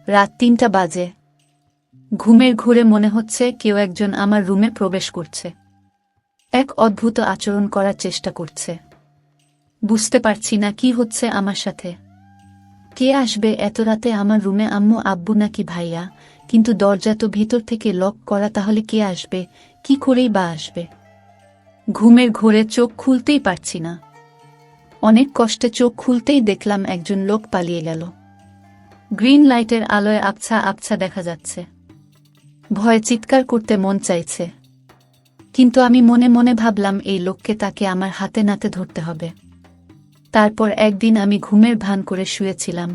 রাত ৩টা বাজে। ঘুমের ঘোরে মনে হচ্ছে কেউ একজন আমার রুমে প্রবেশ করছে। এক অদ্ভুত আচরণ করার চেষ্টা করছে। বুঝতে পারছি না কি হচ্ছে আমার সাথে। কে আসবে এত রাতে আমার রুমে, আম্মু, আব্বু নাকি ভাইয়া? কিন্তু দরজা তো ভিতর থেকে লক করা, তাহলে কে আসবে? কি করেই বা আসবে? ঘুমের ঘোরে চোখ খুলতেই পারছি না। অনেক কষ্টে চোখ খুলতেই দেখলাম একজন লোক পালিয়ে গেল। গ্রিন লাইটের আলোয় আবছা আবছা দেখা যাচ্ছে। ভয়ে চিৎকার করতে মন চাইছে, কিন্তু আমি মনে মনে ভাবলাম এই লোককে তাকে আমার হাতে নাতে ধরতে হবে। তারপর একদিন আমি ঘুমের ভান করে শুয়েছিলাম।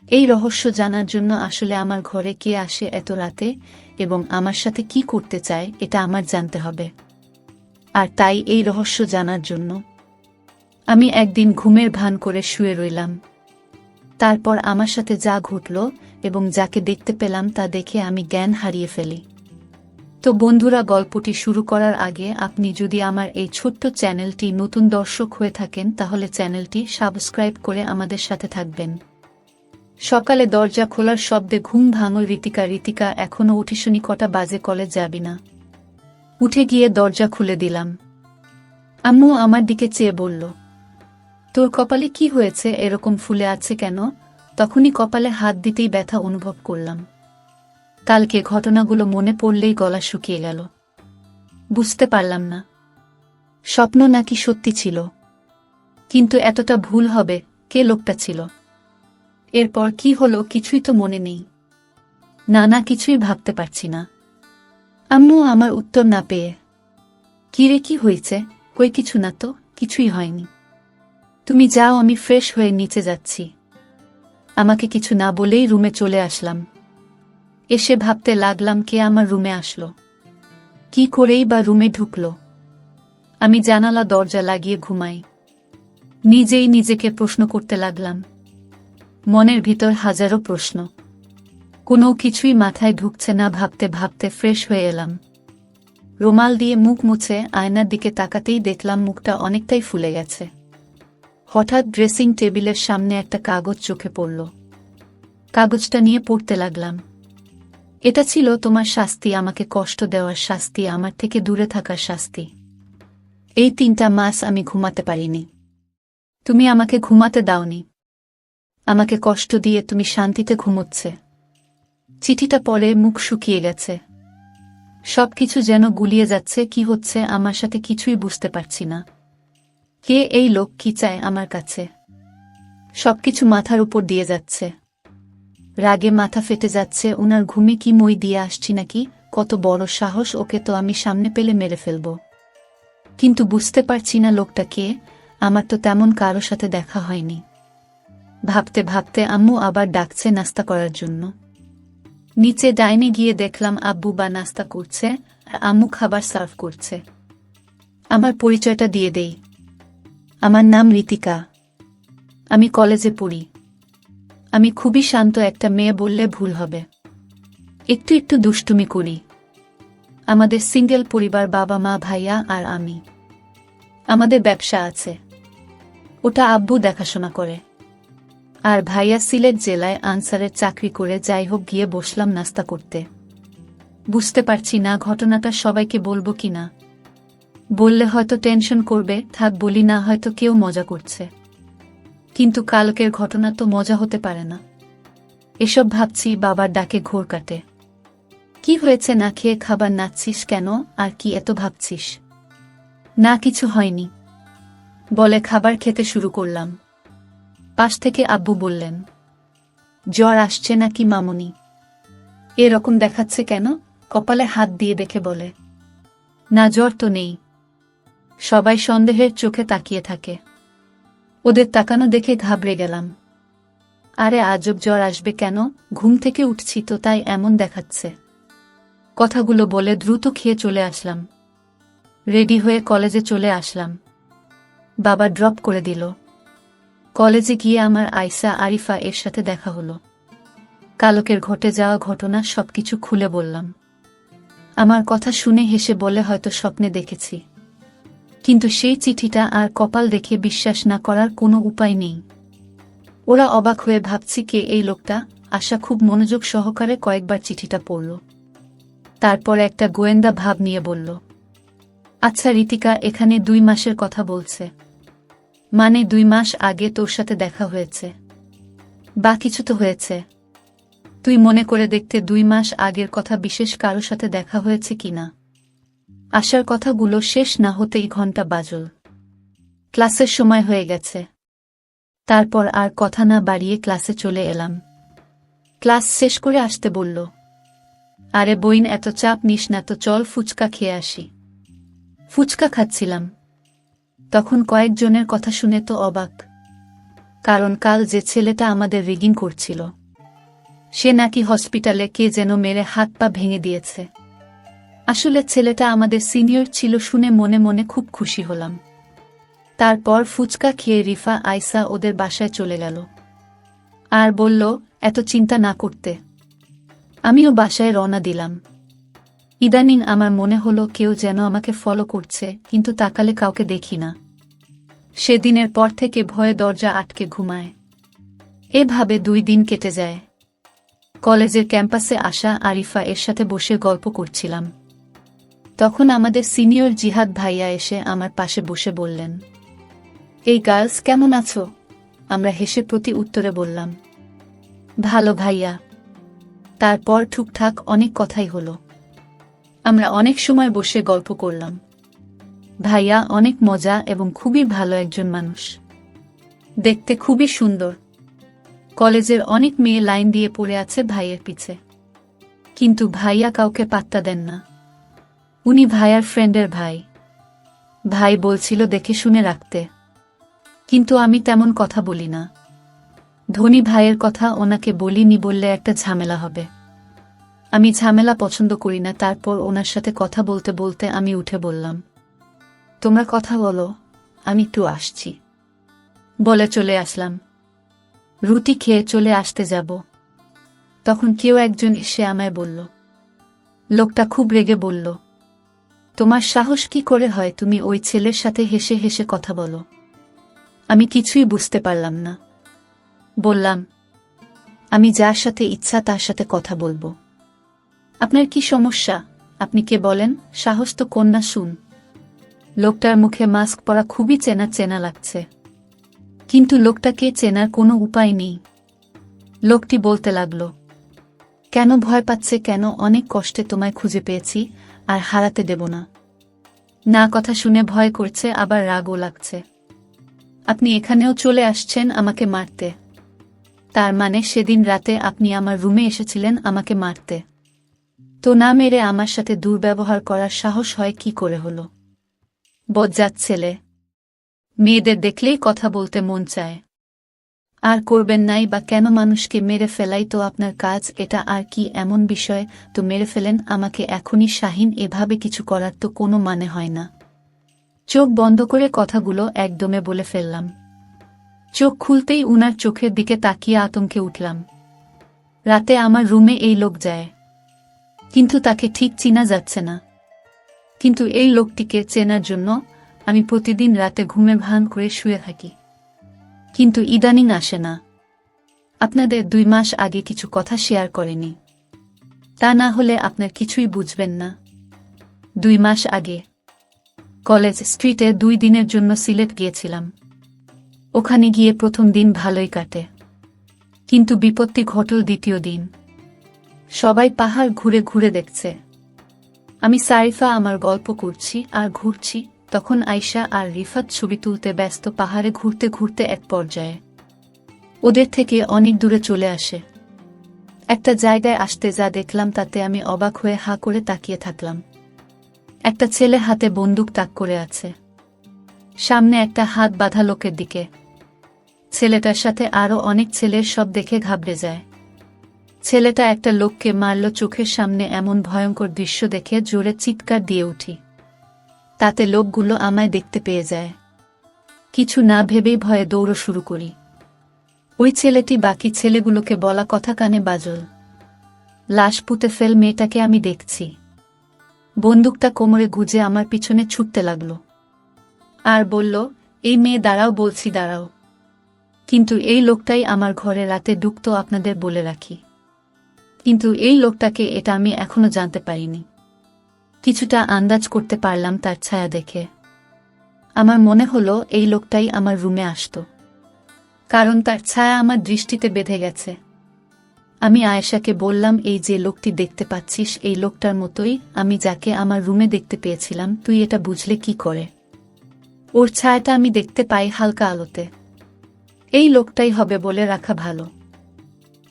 এই রহস্য জানার জন্য আসলে আমার ঘরে কে আসে এত রাতে এবং আমার সাথে কি করতে চায় এটা আমার জানতে হবে। আর তাই এই রহস্য জানার জন্য আমি একদিন ঘুমের ভান করে শুয়ে রইলাম। তারপর আমার সাথে যা ঘটল এবং যাকে দেখতে পেলাম তা দেখে আমি জ্ঞান হারিয়ে ফেলি। তো বন্ধুরা, গল্পটি শুরু করার আগে আপনি যদি আমার এই ছোট্ট চ্যানেলটি নতুন দর্শক হয়ে থাকেন তাহলে চ্যানেলটি সাবস্ক্রাইব করে আমাদের সাথে থাকবেন। সকালে দরজা খোলার শব্দে ঘুম ভাঙল ঋতিকা এখনো উঠিসনি, কটা বাজে, কলেজ যাবি না? উঠে গিয়ে দরজা খুলে দিলাম। আম্মু আমার দিকে চেয়ে বলল, তোর কপালে কি হয়েছে, এরকম ফুলে আছে কেন? তখনই কপালে হাত দিতেই ব্যথা অনুভব করলাম। কালকে ঘটনাগুলো মনে পড়লেই গলা শুকিয়ে গেল। বুঝতে পারলাম না স্বপ্ন নাকি সত্যি ছিল, কিন্তু এতটা ভুল হবে, কে লোকটা ছিল? এরপর কি হলো কিছুই তো মনে নেই। না কিছুই ভাবতে পারছি না। আম্মু আমার উত্তর না পেয়ে, কিরে কি হয়েছে? কই কিছু না তো, কিছুই হয়নি। তুমি যাও, আমি ফ্রেশ হয়ে নিচে যাচ্ছি। আমাকে কিছু না বলেই রুমে চলে আসলাম। এসে ভাবতে লাগলাম কে আমার রুমে আসলো, কি করেই বা রুমে ঢুকলো। আমি জানালা দরজা লাগিয়ে ঘুমাই। নিজেই নিজেকে প্রশ্ন করতে লাগলাম। মনের ভিতর হাজারো প্রশ্ন, কোনো কিছুই মাথায় ঢুকছে না। ভাবতে ভাবতে ফ্রেশ হয়ে এলাম। রুমাল দিয়ে মুখ মুছে আয়নার দিকে তাকাতেই দেখলাম মুখটা অনেকটাই ফুলে গেছে। হঠাৎ ড্রেসিং টেবিলের সামনে একটা কাগজ চোখে পড়ল। কাগজটা নিয়ে পড়তে লাগলাম। এটা ছিল তোমার শাস্তি, আমাকে কষ্ট দেওয়ার শাস্তি, আমার থেকে দূরে থাকার শাস্তি। এই 3টা মাস আমি ঘুমাতে পারিনি। তুমি আমাকে ঘুমাতে দাওনি। আমাকে কষ্ট দিয়ে তুমি শান্তিতে ঘুমোচ্ছে। চিঠিটা পড়ে মুখ শুকিয়ে গেছে। সবকিছু যেন গুলিয়ে যাচ্ছে। কি হচ্ছে আমার সাথে কিছুই বুঝতে পারছি না। কে এই লোক, কি চায় আমার কাছে? সবকিছু মাথার উপর দিয়ে যাচ্ছে। রাগে মাথা ফেটে যাচ্ছে। উনার ঘুমে কি মই দিয়ে আসছি নাকি? কত বড় সাহস! ওকে তো আমি সামনে পেলে মেরে ফেলব। কিন্তু বুঝতে পারছি না লোকটা কে। আমার তো তেমন কারো সাথে দেখা হয়নি। ভাবতে ভাবতে আম্মু আবার ডাকছে নাস্তা করার জন্য। নিচে ডাইনে গিয়ে দেখলাম আব্বু বা নাস্তা করছে আর আম্মু খাবার সার্ভ করছে। আমার পরিচয়টা দিয়ে দেই। আমার নাম ঋতিকা। আমি কলেজে পড়ি। আমি খুবই শান্ত একটা মেয়ে বললে ভুল হবে। একটু একটু দুষ্টুমি করি। আমাদের সিঙ্গেল পরিবার, বাবা মা, ভাইয়া আর আমি। আমাদের ব্যবসা আছে, ওটা আব্বু দেখাশোনা করে। আর ভাইয়া সিলেট জেলায় আনসারের চাকরি করে। যাই হোক, গিয়ে বসলাম নাস্তা করতে। বুঝতে পারছি না ঘটনাটা সবাইকে বলবো কিনা। বললে হয়তো টেনশন করবে, থাক বলি না, হয়তো কেউ মজা করছে। কিন্তু কালকের ঘটনা তো মজা হতে পারে না। এসব ভাবছি, বাবার ডাকে ঘোর কাটে। কি হয়েছে, না খেয়ে খাবার নাচ্ছিস কেন? আর কি এত ভাবছিস? না কিছু হয়নি বলে খাবার খেতে শুরু করলাম। পাশ থেকে আব্বু বললেন, জ্বর আসছে নাকি মামুনি? এরকম দেখাচ্ছে কেন? কপালে হাত দিয়ে দেখে বলে, না জ্বর তো নেই। সবাই সন্দেহের চোখে তাকিয়ে থাকে। ওদের তাকানো দেখে ঘাবড়ে গেলাম। আরে আজব, জ্বর আসবে কেন? ঘুম থেকে উঠছি তো, তাই এমন দেখাচ্ছে। কথাগুলো বলে দ্রুত খেয়ে চলে আসলাম। রেডি হয়ে কলেজে চলে আসলাম। বাবা ড্রপ করে দিল। কলেজে গিয়ে আমার আয়সা আরিফা এর সাথে দেখা হলো। কালকের ঘটে যাওয়া ঘটনা সবকিছু খুলে বললাম। আমার কথা শুনে হেসে বলে, হয়তো স্বপ্নে দেখেছি। কিন্তু সেই চিঠিটা আর কপাল দেখে বিশ্বাস না করার কোনো উপায় নেই। ওরা অবাক হয়ে ভাবছি কে এই লোকটা। আশা খুব মনোযোগ সহকারে কয়েকবার চিঠিটা পড়ল। তারপর একটা গোয়েন্দা ভাব নিয়ে বলল, আচ্ছা রিতিকা, এখানে 2 মাসের কথা বলছে, মানে 2 মাস আগে তোর সাথে দেখা হয়েছে? বা কিছু তো হয়েছে। তুই মনে করে দেখতে 2 মাস আগের কথা বিশেষ কারো সাথে দেখা হয়েছে কিনা। আশার কথাগুলো শেষ না হতেই ঘন্টা বাজল। ক্লাসের সময় হয়ে গেছে। তারপর আর কথা না বাড়িয়ে ক্লাসে চলে এলাম। ক্লাস শেষ করে আসতে বলল, আরে বইন, এত চাপ নিস না তো, চল ফুচকা খেয়ে আসি। ফুচকা খাচ্ছিলাম, তখন কয়েকজনের কথা শুনে তো অবাক। কারণ কাল যে ছেলেটা আমাদের রিগিং করছিল, সে নাকি হসপিটালে কে যেন মেরে হাত পা ভেঙে দিয়েছে। আসলে ছেলেটা আমাদের সিনিয়র ছিল শুনে মনে মনে খুব খুশি হলাম। তারপর ফুচকা খেয়ে রিফা আয়সা ওদের বাসায় চলে গেল আর বলল এত চিন্তা না করতে। আমিও বাসায় রওনা দিলাম। ইদানিং আমার মনে হলো কেউ যেন আমাকে ফলো করছে, কিন্তু তাকালে কাউকে দেখি না। সেদিনের পর থেকে ভয়ে দরজা আটকে ঘুমায়। এভাবে 2 দিন কেটে যায়। কলেজের ক্যাম্পাসে আসা আরিফা এর সাথে বসে গল্প করছিলাম। তখন আমাদের সিনিয়র জিহাদ ভাইয়া এসে আমার পাশে বসে বললেন, এই গার্লস কেমন আছো? আমরা হেসে প্রতি উত্তরে বললাম, ভালো ভাইয়া। তারপর টুকটাক অনেক কথাই হলো। আমরা অনেক সময় বসে গল্প করলাম। ভাইয়া অনেক মজা এবং খুবই ভালো একজন মানুষ, দেখতে খুবই সুন্দর। কলেজের অনেক মেয়ে লাইন দিয়ে পড়ে আছে ভাইয়ের পিছে, কিন্তু ভাইয়া কাউকে পাত্তা দেন না। উনি ভাইয়ার ফ্রেন্ডের ভাই। ভাই বলছিল দেখে শুনে রাখতে, কিন্তু আমি তেমন কথা বলি না। ধনী ভাইয়ের কথা ওনাকে বলিনি বললে একটা ঝামেলা হবে। আমি ঝামেলা পছন্দ করি না। তারপর ওনার সাথে কথা বলতে বলতে আমি উঠে বললাম, তোমরা কথা বলো, আমি একটু আসছি। বলে চলে আসলাম। রুটি খেয়ে চলে আসতে যাব, তখন কেউ একজন এসে আমায় বলল। লোকটা খুব রেগে বলল, তোমার সাহস কি করে হয় তুমি ওই ছেলের সাথে হেসে হেসে কথা বলো? আমি কিছুই বুঝতে পারলাম না। বললাম, আমি যার সাথে ইচ্ছা তার সাথে কথা বলবো। আপনার কি সমস্যা? আপনি কে বলেন? সাহস তো কন্যা শুন। লোকটার মুখে মাস্ক পরা খুবই চেনা চেনা লাগছে, কিন্তু লোকটাকে চেনার কোনো উপায় নেই। লোকটি বলতে লাগল, কেন ভয় পাচ্ছে কেন? অনেক কষ্টে তোমায় খুঁজে পেয়েছি, আর হারাতে দেব না। না, কথা শুনে ভয় করছে, আবার রাগও লাগছে। আপনি এখানেও চলে আসছেন আমাকে মারতে। তার মানে সেদিন রাতে আপনি আমার রুমে এসেছিলেন আমাকে মারতে। তো না মেরে আমার সাথে দুর্ব্যবহার করার সাহস হয় কি করে হলো? বজ্জাত ছেলে। মেয়েদের দেখলেই কথা বলতে মন চায়। আর করবেন নাই বা কেন? মানুষকে মেরে ফেলাই তো আপনার কাজ, এটা আর কি এমন বিষয়? তো মেরে ফেলেন আমাকে এখনই। শাহিন, এভাবে কিছু করার তো কোনো মানে হয় না। চোখ বন্ধ করে কথাগুলো একদমে বলে ফেললাম। চোখ খুলতেই উনার চোখের দিকে তাকিয়ে আতঙ্কে উঠলাম। রাতে আমার রুমে এই লোক যায়, কিন্তু তাকে ঠিক চিনা যাচ্ছে না। কিন্তু এই লোকটিকে চেনার জন্য আমি প্রতিদিন রাতে ঘুমে ভান করে শুয়ে থাকি, কিন্তু ইদানিং আসে না। আপনাদের 2 মাস আগে কিছু কথা শেয়ার করেনি, তা না হলে আপনার কিছুই বুঝবেন না। 2 মাস আগে কলেজ স্ট্রিটে 2 দিনের জন্য সিলেট গিয়েছিলাম। ওখানে গিয়ে প্রথম দিন ভালোই কাটে, কিন্তু বিপত্তি ঘটল দ্বিতীয় দিন। সবাই পাহাড় ঘুরে ঘুরে দেখছে, আমি সারিফা আমার গল্প করছি আর ঘুরছি। তখন আয়শা আর রিফাত ছবি তুলতে ব্যস্ত। পাহাড়ে ঘুরতে ঘুরতে এক পর্যায়ে ওদের থেকে অনেক দূরে চলে আসে। একটা জায়গায় আসতে যা দেখলাম তাতে আমি অবাক হয়ে হাঁ করে তাকিয়ে থাকলাম। একটা ছেলে হাতে বন্দুক তাক করে আছে, সামনে একটা হাত বাঁধা লোকের দিকে। ছেলেটার সাথে আরও অনেক ছেলের, সব দেখে ঘাবড়ে যায়। ছেলেটা একটা লোককে মারল চোখের সামনে। এমন ভয়ঙ্কর দৃশ্য দেখে জোরে চিৎকার দিয়ে উঠি। তাতে লোকগুলো আমায় দেখতে পেয়ে যায়। কিছু না ভেবেই ভয়ে দৌড় শুরু করি। ওই ছেলেটি বাকি ছেলেগুলোকে বলা কথা কানে বাজল, লাশ পুঁতে ফেল মেয়েটাকে আমি দেখছি। বন্দুকটা কোমরে গুজে আমার পিছনে ছুটতে লাগল আর বলল, এই মেয়ে দাঁড়াও বলছি, দাঁড়াও। কিন্তু এই লোকটাই আমার ঘরে রাতে ঢুকতো, আপনাদের বলে রাখি। কিন্তু এই লোকটাকে এটা আমি এখনো জানতে পারিনি। কিছুটা আন্দাজ করতে পারলাম তার ছায়া দেখে। আমার মনে হলো এই লোকটাই আমার রুমে আসতো, কারণ তার ছায়া আমার দৃষ্টিতে বেঁধে গেছে। আমি আয়েশাকে বললাম, এই যে লোকটি দেখতে পাচ্ছিস এই লোকটার মতোই আমি যাকে আমার রুমে দেখতে পেয়েছিলাম, তুই এটা বুঝলে কি করে? ওর ছায়াটা আমি দেখতে পাই হালকা আলোতে। এই লোকটাই হবে বলে রাখা ভালো।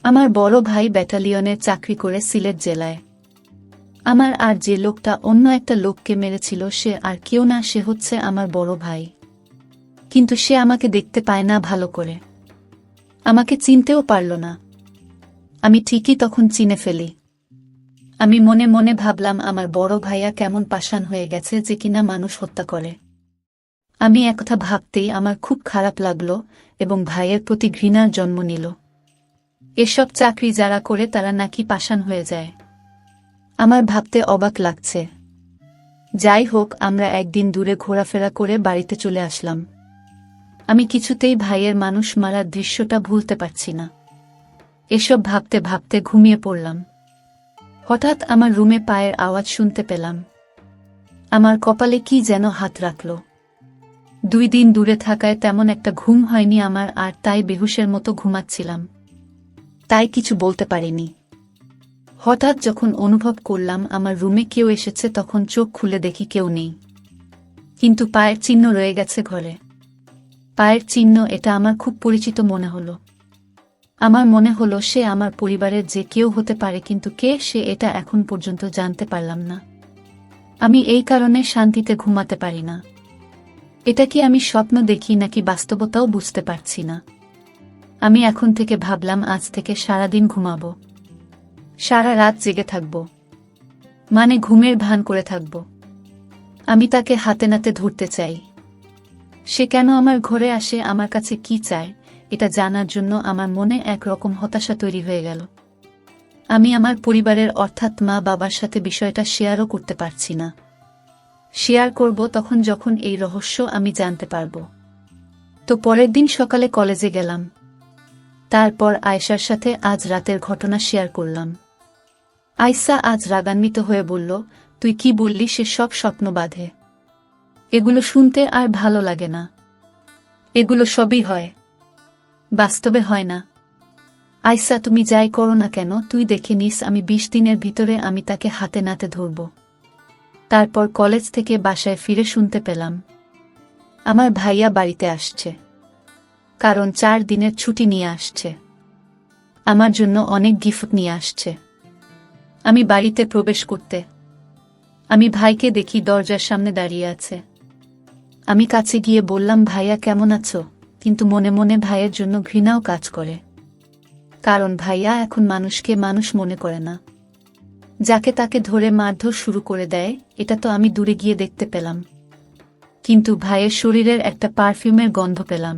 আমার বড় ভাই ব্যাটালিয়নের চাকরি করে সিলেট জেলায়। আমার আর যে লোকটা অন্য একটা লোককে মেরেছিল সে আর কেউ না, সে হচ্ছে আমার বড় ভাই। কিন্তু সে আমাকে দেখতে পায় না ভালো করে, আমাকে চিনতেও পারল না। আমি ঠিকই তখন চিনে ফেলি। আমি মনে মনে ভাবলাম, আমার বড় ভাইয়া কেমন পাষাণ হয়ে গেছে যে কিনা মানুষ হত্যা করে। আমি একথা ভাবতেই আমার খুব খারাপ লাগলো এবং ভাইয়ের প্রতি ঘৃণার জন্ম নিল। এসব চাকরি যারা করে তারা নাকি পাষাণ হয়ে যায়। আমার ভাবতে অবাক লাগছে। যাই হোক, আমরা একদিন দূরে ঘোরাফেরা করে বাড়িতে চলে আসলাম। আমি কিছুতেই ভাইয়ের মানুষ মারার দৃশ্যটা ভুলতে পারছি না। এসব ভাবতে ভাবতে ঘুমিয়ে পড়লাম। হঠাৎ আমার রুমে পায়ের আওয়াজ শুনতে পেলাম। আমার কপালে কি যেন হাত রাখল। 2 দিন দূরে থাকায় তেমন একটা ঘুম হয়নি আমার, আর তাই বেহুশের মতো ঘুমাচ্ছিলাম, তাই কিছু বলতে পারিনি। হঠাৎ যখন অনুভব করলাম আমার রুমে কেউ এসেছে, তখন চোখ খুলে দেখি কেউ নেই, কিন্তু পায়ের চিহ্ন রয়ে গেছে ঘরে। পায়ের চিহ্ন, এটা আমার খুব পরিচিত মনে হলো। আমার মনে হলো সে আমার পরিবারের যে কেউ হতে পারে, কিন্তু কে সে এটা এখন পর্যন্ত জানতে পারলাম না। আমি এই কারণে শান্তিতে ঘুমাতে পারি না। এটা কি আমি স্বপ্ন দেখি নাকি বাস্তবতাও বুঝতে পারছি না। আমি এখন থেকে ভাবলাম, আজ থেকে সারাদিন ঘুমাবো, সারা রাত জেগে থাকব, মানে ঘুমের ভান করে থাকব। আমি তাকে হাতে নাতে ধরতে চাই। সে কেন আমার ঘরে আসে, আমার কাছে কি চায়, এটা জানার জন্য আমার মনে একরকম হতাশা তৈরি হয়ে গেল। আমি আমার পরিবারের অর্থাৎ মা বাবার সাথে বিষয়টা শেয়ারও করতে পারছি না। শেয়ার করব তখন যখন এই রহস্য আমি জানতে পারব। তো পরের দিন সকালে কলেজে গেলাম। তারপর আয়েশার সাথে আজ রাতের ঘটনা শেয়ার করলাম। আয়েশা আজ রাগান্বিত হয়ে বলল, তুই কি বললি সে সব স্বপ্ন বাঁধে? এগুলো শুনতে আর ভালো লাগে না। এগুলো সবই হয়, বাস্তবে হয় না। আয়েশা, তুমি যাই করো না কেন, তুই দেখে নিস আমি 20 দিনের ভিতরে আমি তাকে হাতে নাতে ধরব। তারপর কলেজ থেকে বাসায় ফিরে শুনতে পেলাম আমার ভাইয়া বাড়িতে আসছে, কারণ 4 দিনের ছুটি নিয়ে আসছে। আমার জন্য অনেক গিফট নিয়ে আসছে। আমি বাড়িতে প্রবেশ করতে আমি ভাইকে দেখি দরজার সামনে দাঁড়িয়ে আছে। আমি কাছে গিয়ে বললাম, ভাইয়া কেমন আছো? কিন্তু মনে মনে ভাইয়ের জন্য ঘৃণাও কাজ করে, কারণ ভাইয়া এখন মানুষকে মানুষ মনে করে না, যাকে তাকে ধরে মারধর শুরু করে দেয়। এটা তো আমি দূরে গিয়ে দেখতে পেলাম, কিন্তু ভাইয়ের শরীরের একটা পারফিউমের গন্ধ পেলাম।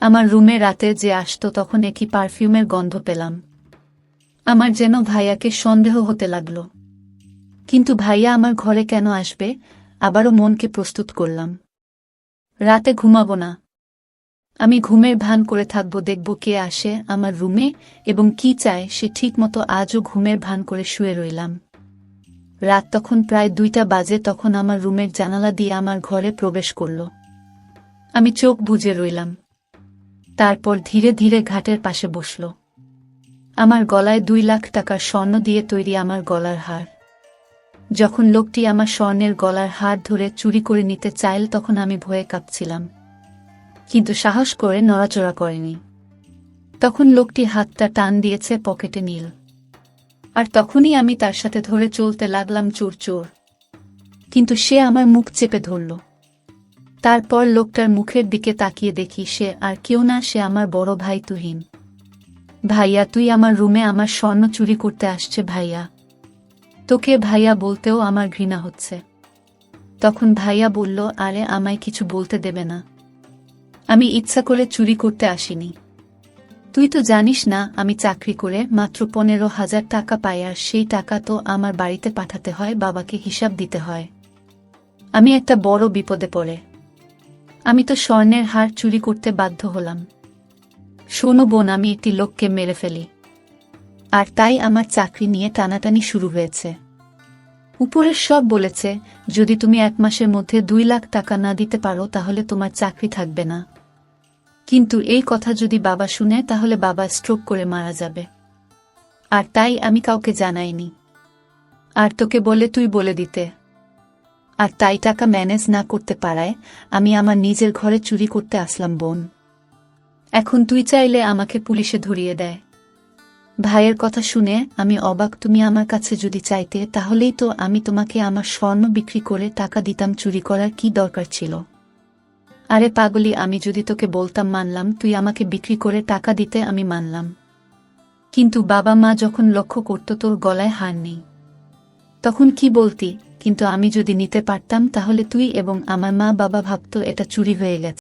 আমার রুমে রাতে যে আসতো তখন একই পারফিউমের গন্ধ পেলাম। আমার যেন ভাইয়াকে সন্দেহ হতে লাগলো। কিন্তু ভাইয়া আমার ঘরে কেন আসবে? আবারও মনকে প্রস্তুত করলাম, রাতে ঘুমাবো না। আমি ঘুমের ভান করে থাকব, দেখব কে আসে আমার রুমে এবং কি চায় সে। ঠিকমতো আজও ঘুমের ভান করে শুয়ে রইলাম। রাত তখন প্রায় 2টা বাজে, তখন আমার রুমের জানালা দিয়ে আমার ঘরে প্রবেশ করল। আমি চোখ বুজে রইলাম। তারপর ধীরে ধীরে ঘাটের পাশে বসল। আমার গলায় 2 লাখ টাকার স্বর্ণ দিয়ে তৈরি আমার গলার হার। যখন লোকটি আমার স্বর্ণের গলার হার ধরে চুরি করে নিতে চাইল তখন আমি ভয়ে কাঁপছিলাম, কিন্তু সাহস করে নড়াচড়া করেনি। তখন লোকটি হাতটা টান দিয়েছে পকেটে নীল, আর তখনই আমি তার সাথে ধরে চলতে লাগলাম চোর চোর। কিন্তু সে আমার মুখ চেপে ধরল। তারপর লোকটার মুখের দিকে তাকিয়ে দেখি সে আর কেউ না, সে আমার বড় ভাই তুহিন। ভাইয়া, তুই আমার রুমে আমার স্বর্ণ চুরি করতে আসছে ভাইয়া। তোকে ভাইয়া বলতেও আমার ঘৃণা হচ্ছে। তখন ভাইয়া বলল, আরে আমায় কিছু বলতে দেবে না, আমি ইচ্ছা করে চুরি করতে আসিনি। তুই তো জানিস না আমি চাকরি করে মাত্র 15,000 টাকা পাই, আর সেই টাকা তো আমার বাড়িতে পাঠাতে হয়, বাবাকে হিসাব দিতে হয়। আমি একটা বড় বিপদে পড়ে আমি তো স্বর্ণের হার চুরি করতে বাধ্য হলাম। শোনো বোন, আমি একটি লোককে মেরে ফেলি। আর তাই আমার চাকরি নিয়ে টানাটানি শুরু হয়েছে। উপরের সব বলেছে, যদি তুমি 1 মাসের মধ্যে 2 লাখ টাকা না দিতে পারো তাহলে তোমার চাকরি থাকবে না। কিন্তু এই কথা যদি বাবা শুনে তাহলে বাবা স্ট্রোক করে মারা যাবে। আর তাই আমি কাউকে জানাইনি। আর তোকে বলে তুই বলে দিতে। আর তাই টাকা ম্যানেজ না করতে পারায় আমি আমার নিজের ঘরে চুরি করতে আসলাম বোন। এখন তুই চাইলে আমাকে পুলিশে ধরিয়ে দেয়। ভাইয়ের কথা শুনে আমি অবাক। তুমি আমার কাছে যদি চাইতে তাহলেই তো আমি তোমাকে আমার স্বর্ণ বিক্রি করে টাকা দিতাম, চুরি করার কি দরকার ছিল? আরে পাগলি, আমি যদি তোকে বলতাম মানলাম, তুই আমাকে বিক্রি করে টাকা দিতে আমি মানলাম। কিন্তু বাবা মা যখন লক্ষ্য করত তোর গলায় হার নেই, তখন কি বলতি? কিন্তু আমি যদি নিতে পারতাম তাহলে তুই এবং আমার মা বাবা ভাবতো এটা চুরি হয়ে গেছে।